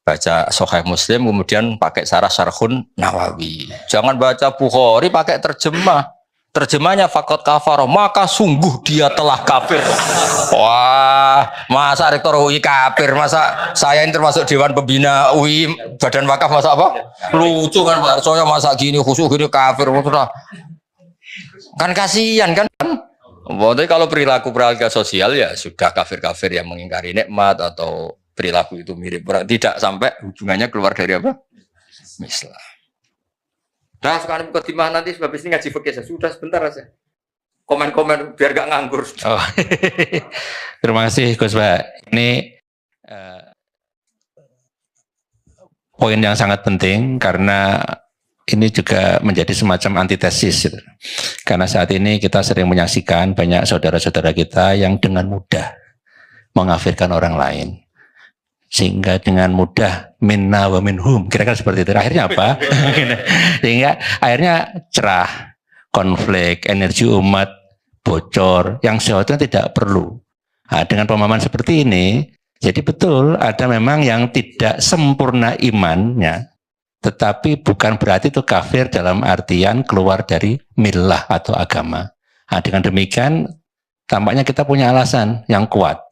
baca Sahih Muslim kemudian pakai Syarhun Nawawi. Jangan baca Bukhari pakai terjemah. Terjemahnya faqad kafar, maka sungguh dia telah kafir. Wah, masa rektor UI kafir, masa saya ini termasuk dewan pembina UI Badan Wakaf masa apa? Lucu kan Pak Arsonya masa gini khusyuk gini kafir. Kan kasihan kan? Jadi kalau perilaku sosial ya sudah kafir-kafir yang mengingkari nikmat atau perilaku itu mirip, tidak sampai hubungannya keluar dari apa? Islam. Nah sekarang mukadimah nanti sebab ini ngaji fikih sudah sebentar aja. Komen-komen biar gak nganggur. Oh, terima kasih Gus Pak. Ini poin yang sangat penting karena ini juga menjadi semacam antitesis. Gitu. Karena saat ini kita sering menyaksikan banyak saudara-saudara kita yang dengan mudah mengafirkan orang lain. Sehingga dengan mudah minna wa minhum, kira-kira seperti itu. Akhirnya apa? Sehingga akhirnya cerah, konflik, energi umat bocor, yang seharusnya tidak perlu. Nah, dengan pemahaman seperti ini, jadi betul ada memang yang tidak sempurna imannya, tetapi bukan berarti itu kafir dalam artian keluar dari millah atau agama. Nah, dengan demikian tampaknya kita punya alasan yang kuat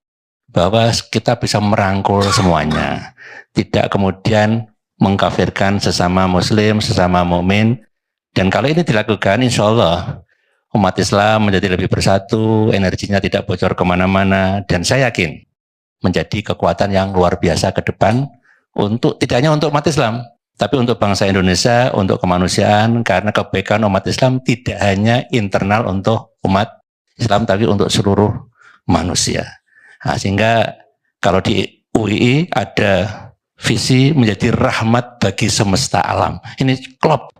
bahwa kita bisa merangkul semuanya, tidak kemudian mengkafirkan sesama muslim, sesama mukmin. Dan kalau ini dilakukan, insya Allah umat Islam menjadi lebih bersatu, energinya tidak bocor kemana-mana, dan saya yakin menjadi kekuatan yang luar biasa ke depan untuk tidak hanya untuk umat Islam, tapi untuk bangsa Indonesia, untuk kemanusiaan, karena kebaikan umat Islam tidak hanya internal untuk umat Islam, tapi untuk seluruh manusia. Nah, sehingga kalau di UII ada visi menjadi rahmat bagi semesta alam. Ini klop,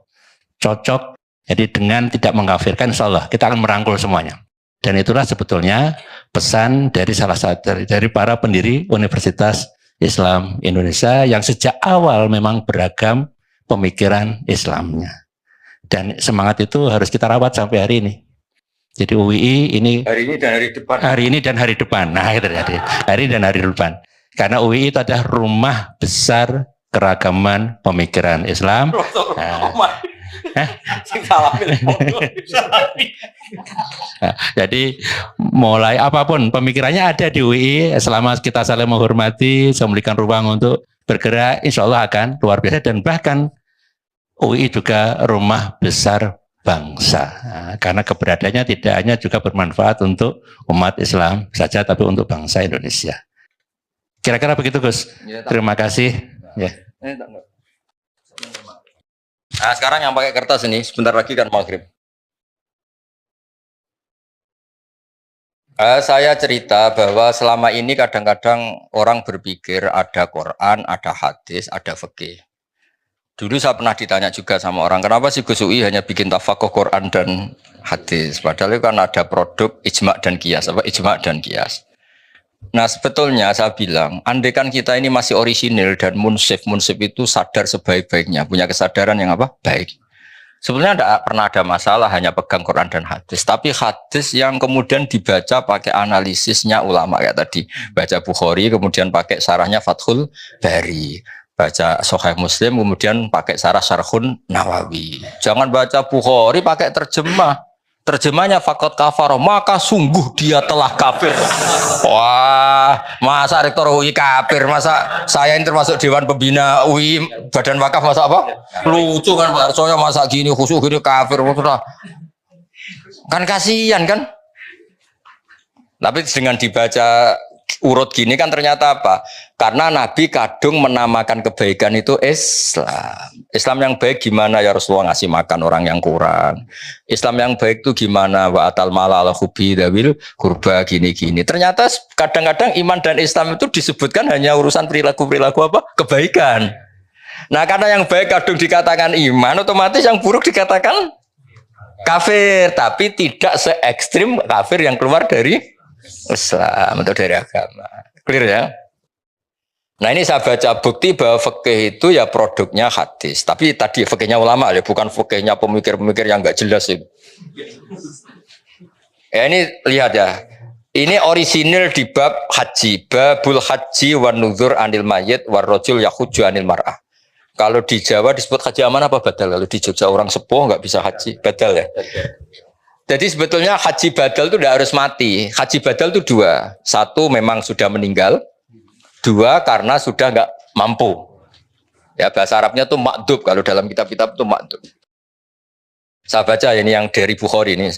cocok. Jadi dengan tidak mengkafirkan, insya Allah kita akan merangkul semuanya. Dan itulah sebetulnya pesan dari salah satu dari para pendiri Universitas Islam Indonesia yang sejak awal memang beragam pemikiran Islamnya. Dan semangat itu harus kita rawat sampai hari ini. Jadi UII ini hari ini dan hari depan. Hari ini dan hari depan. Nah, itu jadi hari dan hari depan. Karena UII itu adalah rumah besar keragaman pemikiran Islam. Jadi mulai apapun pemikirannya ada di UII, selama kita saling menghormati, memberikan ruang untuk bergerak, insya Allah akan luar biasa. Dan bahkan UII juga rumah besar bangsa, karena keberadaannya tidak hanya juga bermanfaat untuk umat Islam saja, tapi untuk bangsa Indonesia. Kira-kira begitu Gus. Ya, terima kasih. Ya. Nah, sekarang yang pakai kertas ini, sebentar lagi kan maghrib. Saya cerita bahwa selama ini kadang-kadang orang berpikir ada Quran, ada hadis, ada fikih. Dulu saya pernah ditanya juga sama orang, kenapa sih Gus UI hanya bikin tafakuh Quran dan hadis? Padahal itu kan ada produk ijma' dan qiyas, ijma' dan qiyas. Nah sebetulnya saya bilang, andaikan kita ini masih orisinil dan munsif itu sadar sebaik-baiknya, punya kesadaran yang baik. Sebetulnya tidak pernah ada masalah hanya pegang Quran dan hadis, tapi hadis yang kemudian dibaca pakai analisisnya ulama kayak tadi, baca Bukhari kemudian pakai syarahnya Fathul Bari, baca Sahih Muslim kemudian pakai Syarhun Nawawi. Jangan baca Bukhari pakai terjemah. Terjemahnya faqad kafar, maka sungguh dia telah kafir. Wah, masa rektor UI kafir, masa saya ini termasuk dewan pembina UI Badan Wakaf masa apa? Lucu kan Pak Arsonya masa gini khusyuk gini kafir. Kan kasihan kan? Tapi dengan dibaca urut gini kan ternyata apa? Karena Nabi kadung menamakan kebaikan itu Islam. Islam yang baik gimana ya Rasulullah, ngasih makan orang yang kurang. Islam yang baik itu gimana? Wa atal mala ala hubbi dzawil qurba gini-gini. Ternyata kadang-kadang iman dan Islam itu disebutkan hanya urusan perilaku-perilaku kebaikan. Nah, karena yang baik kadung dikatakan iman, otomatis yang buruk dikatakan kafir, tapi tidak se ekstrim kafir yang keluar dari Islam atau dari agama. Clear ya? Nah ini saya baca bukti bahwa fikih itu ya produknya hadis. Tapi tadi fikihnya ulama ya, bukan fikihnya pemikir-pemikir yang nggak jelas itu. Ya ini lihat ya, Ini orisinil di bab haji, babul haji wan nuzur anil mayit war rajul yahuju anil mar'ah. Kalau di Jawa disebut haji aman apa badal? Kalau di Jogja orang sepuh nggak bisa haji badal ya. Jadi sebetulnya haji badal itu tidak harus mati. Haji badal itu dua. Satu memang sudah meninggal. Dua karena sudah nggak mampu. Ya bahasa Arabnya tuh makdub. Kalau dalam kitab-kitab itu makdub. Saya baca ini yang dari Bukhari ini.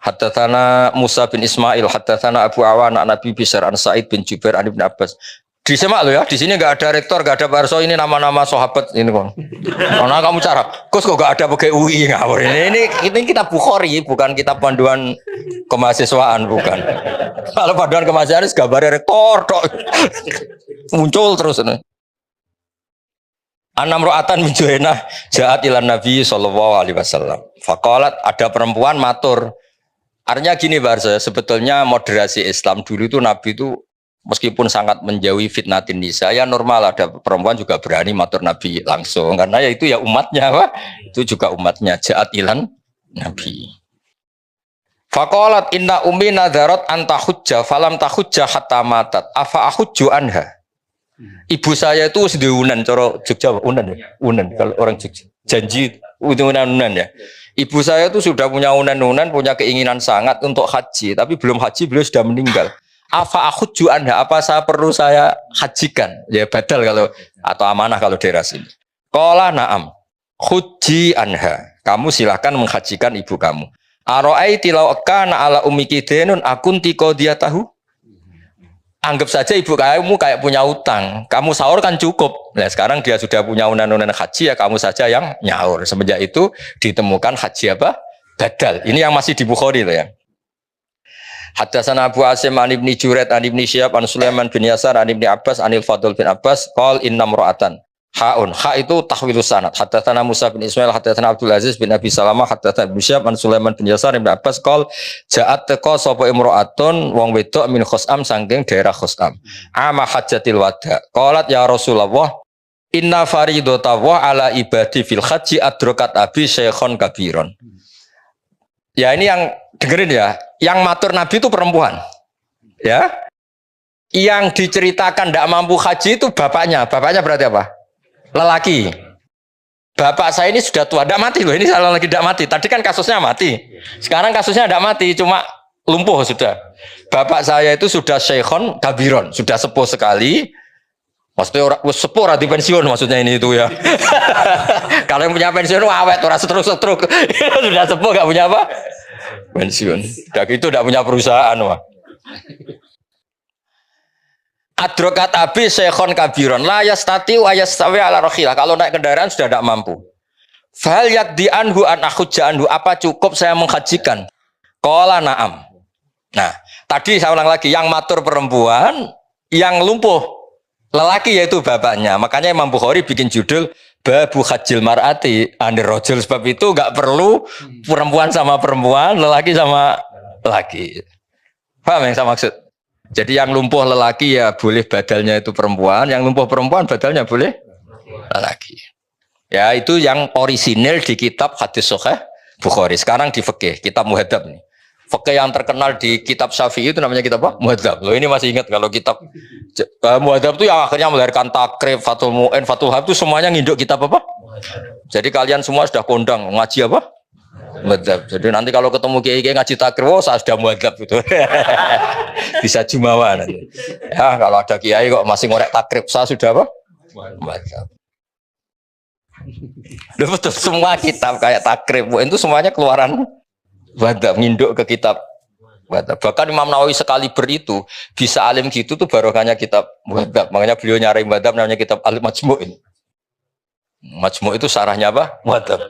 Haddatsana Musa bin Ismail, haddatsana Abu Awan an Nabi Bishr an Sa'id bin Jubair an Ibnu Abbas. Disemak lo ya, di sini nggak ada rektor, nggak ada Barso, ini nama-nama sahabat ini kon. Karena kamu cara, kok nggak ada pakai UI ngawur ini kita Bukhari, bukan kitab panduan kemahasiswaan, bukan. Kalau panduan kemahasiswaan gambarnya rektor, tok. Muncul terus ini. Anam ro'atan min Juhainah ja'at ilan Nabi sallallahu alaihi wasallam. Faqalat ada perempuan matur. Artinya gini Barso, sebetulnya moderasi Islam dulu itu Nabi itu meskipun sangat menjauhi fitnatin nisa, ya normal ada perempuan juga berani matur Nabi langsung karena ya itu ya umatnya, wah. Itu juga umatnya ja'at ilan Nabi. Faqalat inna ummi nadharat anta hujja falam tahujja hatta matat afa ahujju anha. Ibu saya itu sudah unan, cara Jogja unan ya, unan kalau orang Jogja janji unan ya. Ibu saya itu sudah punya unan, punya keinginan sangat untuk haji, tapi belum haji, beliau sudah meninggal. Afa ahujju anha, apa saya perlu saya hajikan? Ya badal kalau atau amanah kalau daerah sini. Qala na'am, huji anha. Kamu silahkan menghajikan ibu kamu. Aro'aiti law kana ala ummiki denun akunti qadiyatahu. Anggap saja ibu kamu kayak punya utang. Kamu sahur kan cukup. Nah, sekarang dia sudah punya unan-unan haji, ya kamu saja yang nyaur. Semenjak itu ditemukan haji apa? Badal. Ini yang masih di Bukhari loh ya. Haddatsana Abu Asim an Ibni Juraid an Ibni Syihab an Sulaiman bin Yasar an Ibni Abbas anil Fadl bin Abbas qol inna mra'atan. Haun, ha itu tahwilus sanad. Haddatsana Musa bin Ismail, haddatsana Abdul Aziz bin Abi Salamah, haddatsana Ibnu Syihab an Sulaiman bin Yasar bin Abbas qol ja'at taqa sapa imra'atun wong wedok min Khusam saking daerah Khusam. Ama hajjatil wada. Qalat ya Rasulullah, inna faridata wa ala ibadi fil haji adrakat abi syekhon kabiron. Ya ini yang dengerin ya, yang matur Nabi itu perempuan. Ya. Yang diceritakan tidak mampu haji itu bapaknya. Bapaknya berarti apa? Lelaki. Bapak saya ini sudah tua, tidak mati loh. Ini salah lagi tidak mati. Tadi kan kasusnya mati. Sekarang kasusnya tidak mati, cuma lumpuh sudah. Bapak saya itu sudah syekhon kabiron, sudah sepuh sekali. Maksudnya orang sepuh di pensiun maksudnya ini itu ya. Kalau yang punya pensiun awet, orang setruk-setruk. Sudah sepuh nggak punya apa? Pensiun. Udah gitu tidak punya perusahaan wah. Adrokat abi syekhon kabiron la yastati wa yastawi ala rakhilah. Kalau naik kendaraan sudah tidak mampu. Fal yakdi anhu an akhujja anhu, apa cukup saya menghajikan? Qala na'am. Nah, tadi saya ulang lagi, yang matur perempuan, yang lumpuh lelaki yaitu bapaknya. Makanya Imam Bukhari bikin judul babu hajjil mar'ati anir rajul, sebab itu enggak perlu perempuan sama perempuan, lelaki sama lelaki. Paham yang saya maksud? Jadi yang lumpuh lelaki ya boleh badalnya itu perempuan, yang lumpuh perempuan badalnya boleh lelaki. Ya itu yang orisinil di kitab hadis sahih Bukhari. Sekarang di fikih, kitab Muhadzab nih. Fikih yang terkenal di kitab Syafi'i itu namanya kitab apa? Muhadzab. Loh ini masih ingat kalau kitab Muhadzab itu yang akhirnya melahirkan Takrib, Fathul Mu'in, Fathul Wahhab itu semuanya nginduk kitab apa? Jadi kalian semua sudah kondang ngaji apa? Muhadzab. Jadi nanti kalau ketemu kiai ngaji takrib, oh saya sudah muhadzab gitu. Bisa jumawa nanti. Ya kalau ada kiai kok masih ngorek takrib, saya sudah apa? Muhadzab. Udah betul semua kitab kayak takrib itu semuanya keluaran muhadzab, nginduk ke kitab muhadzab. Bahkan Imam Nawawi sekali itu bisa alim gitu tuh barokahnya kitab muhadzab. Makanya beliau nyari muhadzab namanya kitab Al-Majmu' ini. Majmu' itu sarahnya apa? Muhadzab.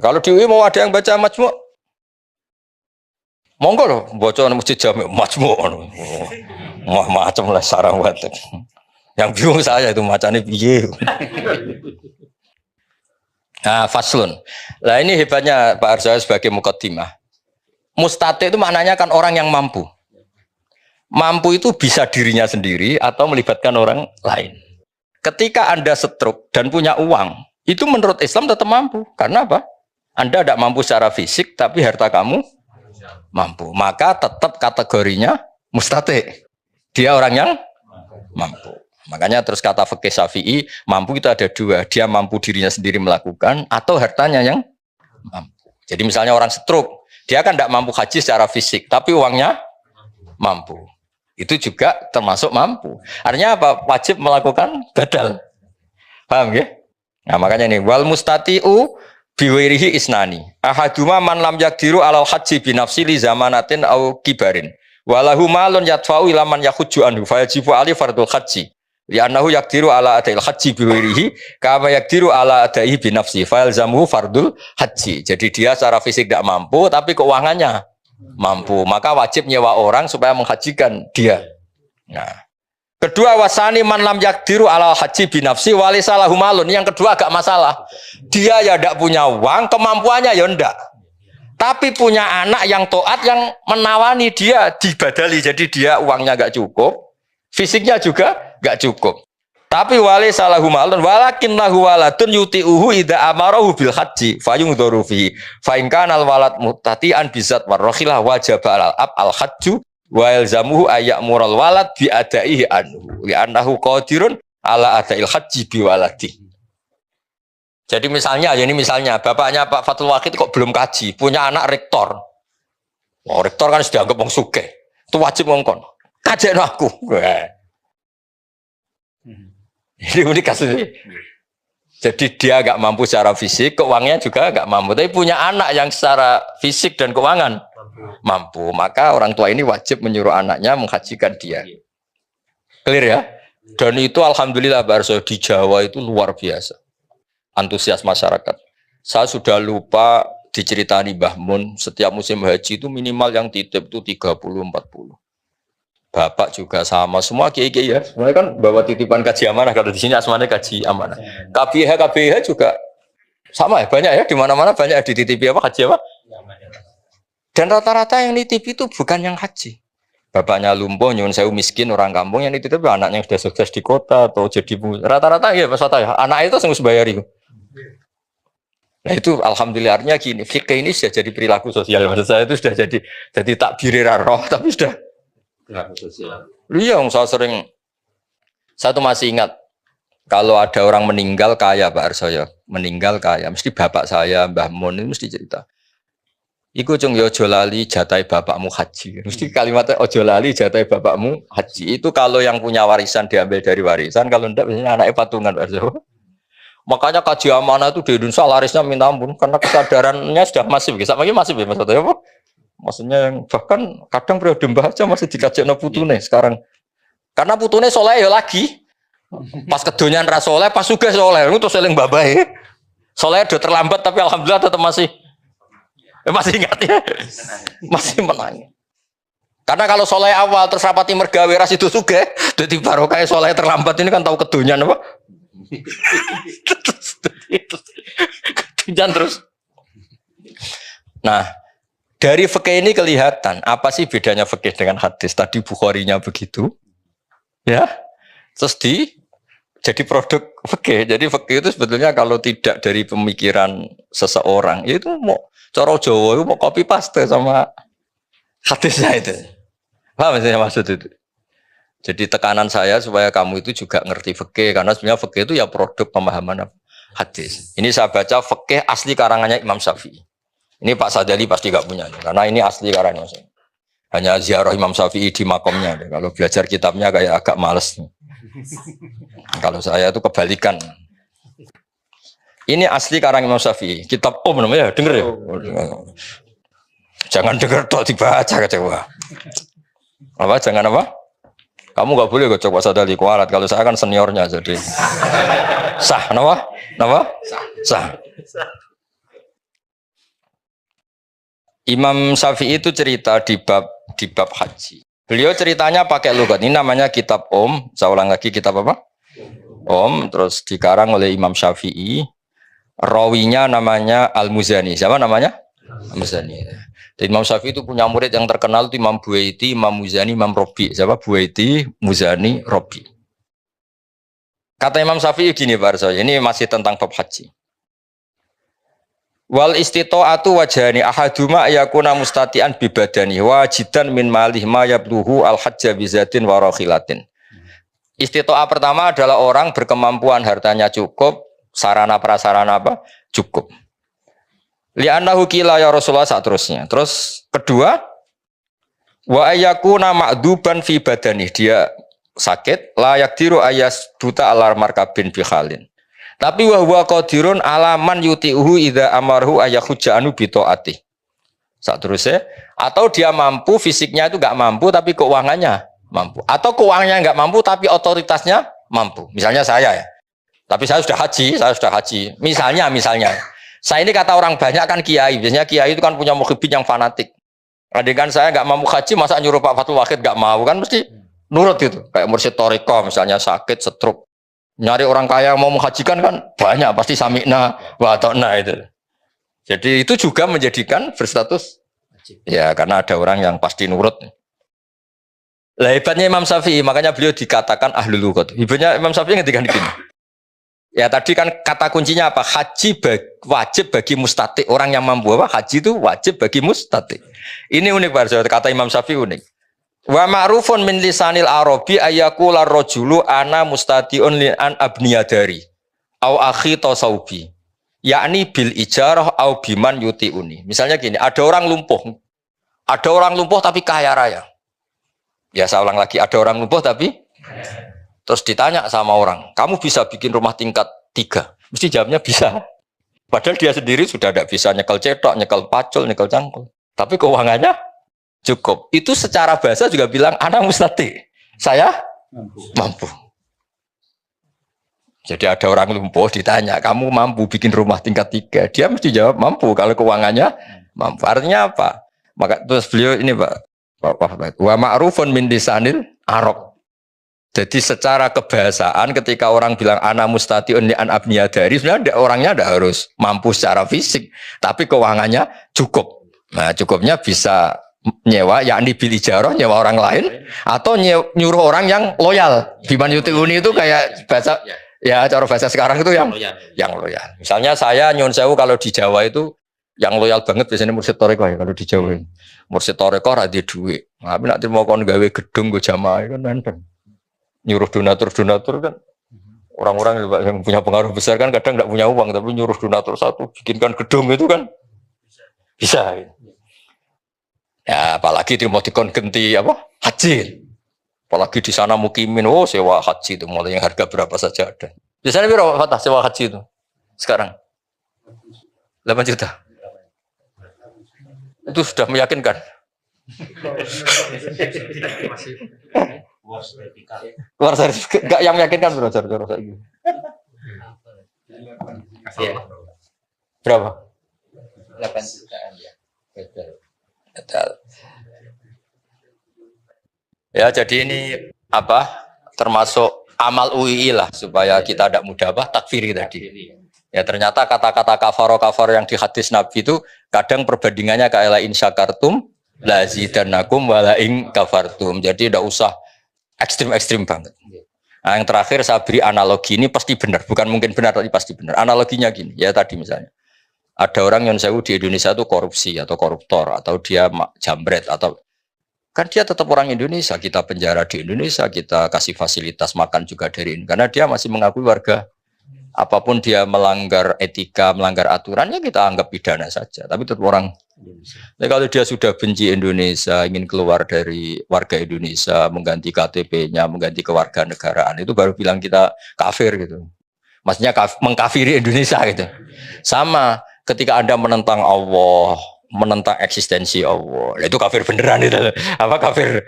Kalau di UI mau ada yang baca Majmu', monggo loh, baca masjid Jami' Majmu', macam lah sarang muhadzab. Yang bingung saya itu macamnya piye. Nah, faslun. Nah ini hebatnya Pak Arso sebagai muqaddimah. Mustati itu maknanya kan orang yang mampu. Mampu itu bisa dirinya sendiri atau melibatkan orang lain. Ketika Anda stroke dan punya uang, itu menurut Islam tetap mampu. Karena apa? Anda tidak mampu secara fisik, tapi harta kamu Mampu. Maka tetap kategorinya mustati. Dia orang yang mampu. Makanya terus kata fikih Syafi'i, mampu itu ada dua. Dia mampu dirinya sendiri melakukan atau hartanya yang mampu. Jadi misalnya orang stroke, dia kan tidak mampu haji secara fisik, tapi uangnya mampu. Itu juga termasuk mampu. Artinya apa? Wajib melakukan badal. Paham ya? Nah makanya ini wal mustati'u biwirihi isnani. Ahaduma man lam yakdiru alal haji binafsi li zamanatin au kibarin. Walahu malun yadfa'u ila man yakhujju anhu fayajibu ali fardul haji. Li'annahu yakdiru ala adail haji biwirihi kama yakdiru ala adaihi binafsi fayalzamuhu fardul haji. Jadi dia secara fisik tidak mampu tapi keuangannya mampu, maka wajib nyewa orang supaya menghajikan dia. Nah, kedua wasani man lam yakdiru ala haji binafsi walisalahu malun. Yang kedua agak masalah. Dia ya tidak punya uang, kemampuannya ya ndak. Tapi punya anak yang taat yang menawani dia dibadali. Jadi dia uangnya enggak cukup, fisiknya juga enggak cukup. Tapi walisalahu malun walakin lahu waladun yuti'uhu idza amarahu bil haji fayungdharu fihi fa in kana al walad muttati'an bizat warrahilah wajib al ab al hajju wa yalzamuhu ayyamural walad bi adaihi anhu li annahu qadirun ala adail haji bi waladi. Jadi misalnya ya ini misalnya bapaknya Pak Fatul Wahid kok belum kaji, punya anak rektor. Oh, rektor kan sudah anggap wong sugih. Itu wajib ngongkon. Kajekno aku. Ini kasusnya. Jadi dia agak mampu secara fisik, keuangannya juga agak mampu. Tapi punya anak yang secara fisik dan keuangan mampu. Maka orang tua ini wajib menyuruh anaknya menghajikan dia. Clear ya? Dan itu alhamdulillah Barso di Jawa itu luar biasa. Antusias masyarakat. Saya sudah lupa diceritani Mbah Mun, setiap musim haji itu minimal yang titip itu 30-40. Bapak juga sama, semua kiai-kiai ya. Semuanya kan bawa titipan kaji amanah. Kalau di sini asmanya kaji amanah. KBH juga sama ya, banyak ya. Di mana-mana banyak dititipi apa haji apa. Dan rata-rata yang nitip itu bukan yang haji. Bapaknya lumpuh, nyuwun sewu miskin orang kampung yang nitip anaknya yang sudah sukses di kota atau jadi rata-rata ya Mas Fata ya. Anak itu harus bayari. Nah itu alhamdulillahnya gini. Fikih ini sudah jadi perilaku sosial. Maksud saya itu sudah jadi takbir roh, tapi sudah. Iya, saya tuh masih ingat kalau ada orang meninggal kaya Pak Arsoyo, meninggal kaya, mesti bapak saya Mbah Mun itu mesti cerita. Iku cung yo ojo lali jatai bapakmu haji. Mesti kalimatnya ojo lali jatai bapakmu haji. Itu kalau yang punya warisan diambil dari warisan, kalau enggak biasanya anaknya patungan Pak Arsoyo. Makanya kaji amanah itu di Indonesia larisnya minta ampun karena kesadarannya sudah masif. Sama lagi masif ya Mas Otoyo. Maksudnya yang bahkan kadang periode mbah aja masih dikajian putune sekarang. Karena putune soleh ya lagi. Pas kedonyan ra soleh, pas sugih soleh. Itu seling babahe. Soleh udah terlambat tapi alhamdulillah tetap masih ingat ya. Masih menang. Karena kalau soleh awal terus rapati mergawe ras itu sugih, dadi barokah soleh terlambat ini kan tahu kedonyan apa? Kedonyan terus. Nah, dari fikih ini kelihatan apa sih bedanya fikih dengan hadis. Tadi Bukharinya begitu, ya. Terus jadi produk fikih. Jadi fikih itu sebetulnya kalau tidak dari pemikiran seseorang, itu mau cara Jawa itu mau copy paste sama hadisnya itu. Paham saya maksud itu? Jadi tekanan saya supaya kamu itu juga ngerti fikih karena sebenarnya fikih itu ya produk pemahaman hadis. Ini saya baca fikih asli karangannya Imam Syafi'i. Ini Pak Sadali pasti gak punya, karena ini asli karangan. Hanya ziarah Imam Syafi'i di makomnya. Kalau belajar kitabnya kayak agak males. Kalau saya itu kebalikan. Ini asli karangan Imam Syafi'i. Kitab namanya, denger ya? Jangan denger tok dibaca kecewa. Apa? Jangan apa? Kamu gak boleh kok Pak Sadali kualat. Kalau saya kan seniornya jadi sah, kenapa? Sah. Imam Syafi'i itu cerita di bab haji. Beliau ceritanya pakai logat. Ini namanya kitab Saya ulang lagi kitab apa? Terus dikarang oleh Imam Syafi'i. Rawinya namanya Al-Muzani. Siapa namanya? Al-Muzani. Dan Imam Syafi'i itu punya murid yang terkenal itu Imam Buaiti, Imam Muzani, Imam Robi. Siapa? Buaiti, Muzani, Robi. Kata Imam Syafi'i gini Pak Arso, ini masih tentang bab haji. Wal istita'atu wajhani ahaduma yakuna mustati'an bi badani wajidan min malih ma yabluhu al hajja bi zatin wa rakhilatin. Istita'ah pertama adalah orang berkemampuan hartanya cukup, sarana prasarana apa? Cukup. Li'annahu qila ya Rasulullah seterusnya. Terus kedua wa ayyakuna ma'duban fi badani, dia sakit la yakdiru ayas buta alar markabin bi khalin. Tapi wa huwa qadirun alaman yuti'uhu idza amarhu ayakhujja anu bi taati. Saterusnya atau dia mampu, fisiknya itu enggak mampu tapi keuangannya mampu. Atau keuangannya enggak mampu tapi otoritasnya mampu. Misalnya saya ya. Tapi saya sudah haji. Misalnya saya ini kata orang banyak kan kiai. Biasanya kiai itu kan punya mukhibin yang fanatik. Andai kan saya enggak mampu haji, masa nyuruh Pak Fatul Wahid enggak mau, kan mesti nurut gitu. Kayak Mursyid Thariqah misalnya sakit stroke. Nyari orang kaya mau menghajikan kan banyak, pasti sami'na wa ata'na itu. Jadi itu juga menjadikan berstatus ya, karena ada orang yang pasti nurut. Lah hebatnya Imam Syafi'i, makanya beliau dikatakan ahlul lughah. Hebatnya Imam Syafi'i ngendikan gini. Ya tadi kan kata kuncinya apa? Haji wajib bagi mustati. Orang yang mampu apa? Haji itu wajib bagi mustati. Ini unik Pak, kata Imam Syafi'i unik. Wa ma'rufun min lisanil arabi ayyakula rajulu ana mustatiun li an abniyadari au akhi tasawbi yakni bil ijarah au biman yutiuni. Misalnya gini, ada orang lumpuh tapi kaya raya. Ya saya ulang lagi, ada orang lumpuh tapi terus ditanya sama orang, kamu bisa bikin rumah tingkat 3? Mesti jawabnya bisa. Padahal dia sendiri sudah tidak bisa nyekel cetok, nyekel pacul, nyekel cangkul. Tapi keuangannya cukup. Itu secara bahasa juga bilang anak mustati. Saya mampu. Jadi ada orang lumpuh ditanya, kamu mampu bikin rumah tingkat 3? Dia mesti jawab mampu kalau keuangannya mampu. Artinya apa? Maka terus beliau ini Pak wa ma'rufun min lisanil arab. Jadi secara kebahasaan ketika orang bilang anak mustatiun li an abniyadari, sebenarnya orangnya tidak harus mampu secara fisik, tapi keuangannya cukup. Nah, cukupnya bisa nyewa, yakni bil ijarah, nyewa orang lain, atau nyuruh orang yang loyal. Biman yutiuni itu kayak bahasa, ya cara bahasa sekarang itu yang loyal. Misalnya saya nyun sewu kalau di Jawa itu yang loyal banget biasanya Mursyid Thariqah ya kalau di Jawa. Mursyid Thariqah ra di duit. Tapi nek mau kon gawe gedung go jamaah kan nenten. Nyuruh donatur kan. Orang-orang yang punya pengaruh besar kan kadang enggak punya uang tapi nyuruh donatur satu bikinkan gedung itu kan bisa. Gitu. Ya apalagi dia mau dikon genti apa? Haji. Apalagi di sana mukimin, sewa haji itu mulai yang harga berapa saja ada. Biasanya berapa sewa haji itu? Sekarang 8 juta. Itu sudah meyakinkan. Luar sertifikat. Enggak yang meyakinkan bro, berapa? 8 jutaan ya. Ya jadi ini apa termasuk amal UI lah supaya kita tidak mudah takfiri tadi. Ya ternyata kata-kata kafaro yang di hadis Nabi itu kadang perbandingannya kayak la in syakartum lazidannakum wa la in kafartum. Jadi tidak usah ekstrim banget. Nah, yang terakhir saya beri analogi ini pasti benar, bukan mungkin benar tapi pasti benar. Analoginya gini, ya tadi misalnya ada orang yang sewu di Indonesia itu korupsi atau koruptor atau dia jambret atau kan dia tetap orang Indonesia, kita penjara di Indonesia, kita kasih fasilitas makan juga dari ini karena dia masih mengakui warga. Apapun dia melanggar etika, melanggar aturannya kita anggap pidana saja, tapi tetap orang Indonesia. Tapi kalau dia sudah benci Indonesia, ingin keluar dari warga Indonesia, mengganti KTP-nya, mengganti kewarganegaraan, itu baru bilang kita kafir gitu. Maksudnya mengkafiri Indonesia gitu. Sama ketika Anda menentang Allah, menentang eksistensi Allah, itu kafir beneran itu. Apa kafir?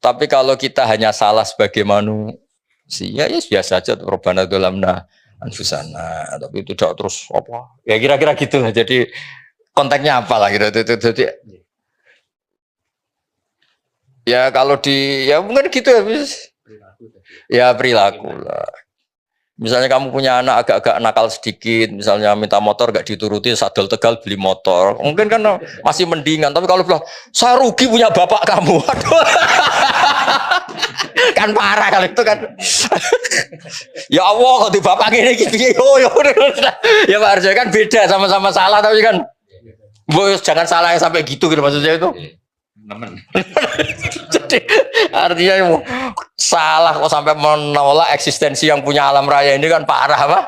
Tapi kalau kita hanya salah sebagai manusia, ya biasa saja. Rabbana dzalamna anfusana, tapi itu tidak terus apa? Ya kira-kira gitulah. Jadi konteksnya apalah gitu. Jadi ya kalau ya mungkin gitu ya. Ya perilaku lah. Misalnya kamu punya anak agak-agak nakal sedikit, misalnya minta motor gak dituruti, sadol Tegal beli motor, mungkin kan masih mendingan. Tapi kalau bilang saya rugi punya bapak kamu, aduh, Kan parah kalau itu kan. Ya Allah, kok di bapak gini piye yo. Ya Pak Arjo kan beda, sama-sama salah tapi kan jangan salah yang sampai gitu maksudnya itu. Jadi artinya salah kok sampai menolak eksistensi yang punya alam raya ini kan parah apa?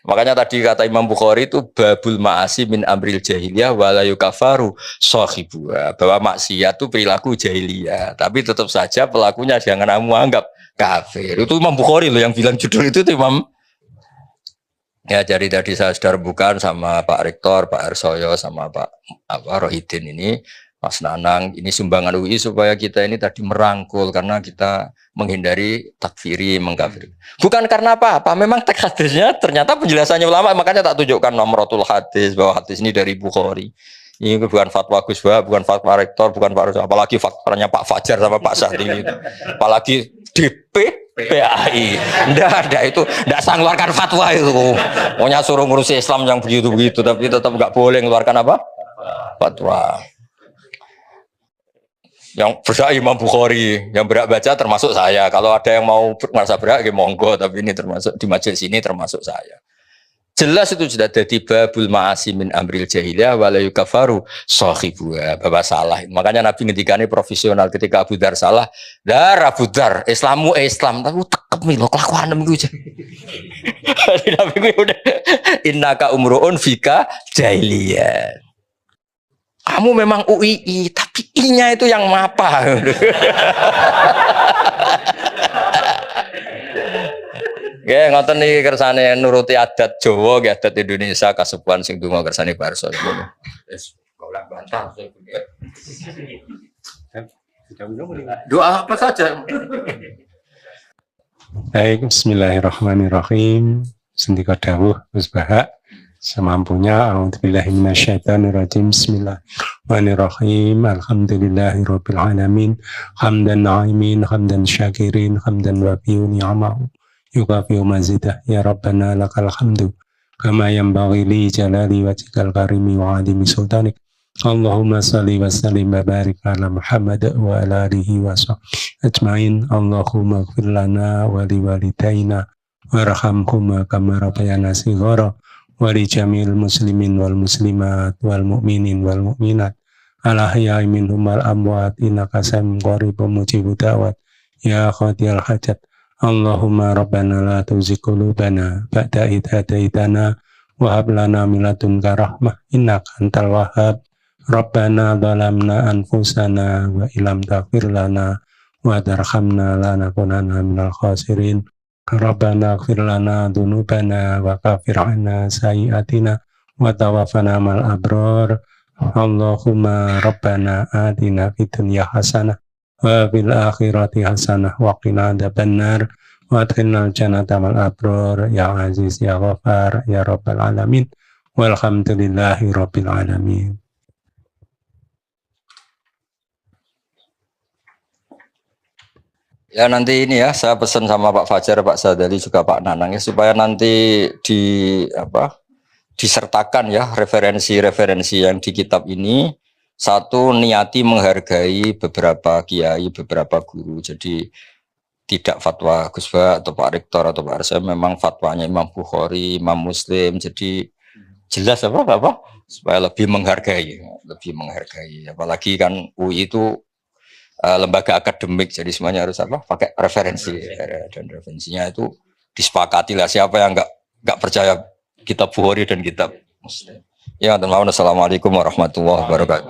Makanya tadi kata Imam Bukhari itu babul ma'asi min amril jahiliyah wala yukafaru sahibuha, bahwa maksiat itu perilaku jahiliyah tapi tetap saja pelakunya jangan kamu anggap kafir. Itu Imam Bukhari loh yang bilang judul itu Imam. Ya jadi tadi saya sudah rembukan sama Pak Rektor, Pak Arsoyo sama Pak Rohidin ini, Mas Nanang, ini sumbangan UI supaya kita ini tadi merangkul karena kita menghindari takfiri, mengkafiri. Bukan karena apa-apa, memang teks hadisnya ternyata penjelasannya ulama, makanya tak tunjukkan nomorotul hadis bahwa hadis ini dari Bukhari. Ini bukan fatwa Gus Wahab, bukan fatwa Rektor, bukan Pak Arsoyo, apalagi faktanya Pak Fajar sama Pak Sahdi, apalagi DP PAI, ndak itu, ndak sang keluarkan fatwa itu. Maunya suruh ngurusi Islam yang begitu-begitu, tapi tetap nggak boleh mengeluarkan apa? Fatwa. Yang berhak Imam Bukhari, yang berhak baca termasuk saya. Kalau ada yang mau merasa berhak, ya monggo. Tapi ini termasuk di majelis ini termasuk saya. Jelas itu sudah jadi babul ma'asi min amril jahiliyah wala yukafaru sahibuha, bahwa salah. Makanya Nabi ngendikane profesional ketika Abu Dar salah, dar Abu Dar, Islamu Islam, tapi tekep milo kelakuan iku. Nabi udah innaka umruun fika jahiliyah. Kamu memang UII, tapi I-nya itu yang apa? Ya, ngoten niki kersane nuruti adat Jawa, adat Indonesia kasepuhan sing donga kersane Pak Arso. Wis golek bantah. Doa apa saja. Baik, bismillahirrahmanirrahim. Sendika dawuh Gus Bahak semampunya. A'udzubillahi minasyaitonirrajim. Bismillahirrahmanirrahim. Alhamdulillahirabbil alamin. Hamdan na'imin, hamdan syakirin, hamdan wafi'u ni'amahu. Yukafi'u mazidah. Ya Rabbana lakal hamdu kama yanbaghi li jalali wajhikal karimi wa 'azimi sultanik. Allahumma salli wa sallim wa barik ala Muhammad wa ala alihi wa sahbihi ajmain. Allahumma ighfir lana wa liwalidayna warhamhuma kama rabbayana shighara wa li jamil muslimin wal muslimat wal mu'minin wal mu'minat al ahya'i minhum wal amwat innaka samiyun qaribun mujibud da'wat ya qadiyal hajat. Allahumma rabbana la tuzigh qulubana ba'da idh hadaitana wa hab lana min ladunka rahmah innaka antal wahhab. Rabbana zalamna anfusana wa illam taghfir lana wa tarhamna lanakunanna minal khasirin. Rabbana ighfir lana dzunubana wa kaffir 'anna sayyi'atina wa tawaffana ma'al abrar. Allahumma rabbana atina fid dunya hasanah wa fil akhirati hasanah wa qina adzabannar wa adkhilnal jannata ma'al abrar ya aziz ya ghafar ya rabbal alamin walhamdulillahi rabbil alamin. Ya nanti ini ya saya pesan sama Pak Fajar, Pak Sadali juga Pak Nanang ya supaya nanti disertakan ya referensi-referensi yang di kitab ini. Satu, niati menghargai beberapa kiai, beberapa guru. Jadi tidak fatwa Gus Ba atau Pak Rektor atau Pak Arsa, memang fatwanya Imam Bukhari, Imam Muslim. Jadi jelas apa supaya lebih menghargai. Apalagi kan UI itu lembaga akademik, jadi semuanya harus pakai referensi, dan referensinya itu disepakati lah. Siapa yang nggak percaya kitab Bukhari dan kitab Muslim. Ya, assalamualaikum warahmatullahi wabarakatuh.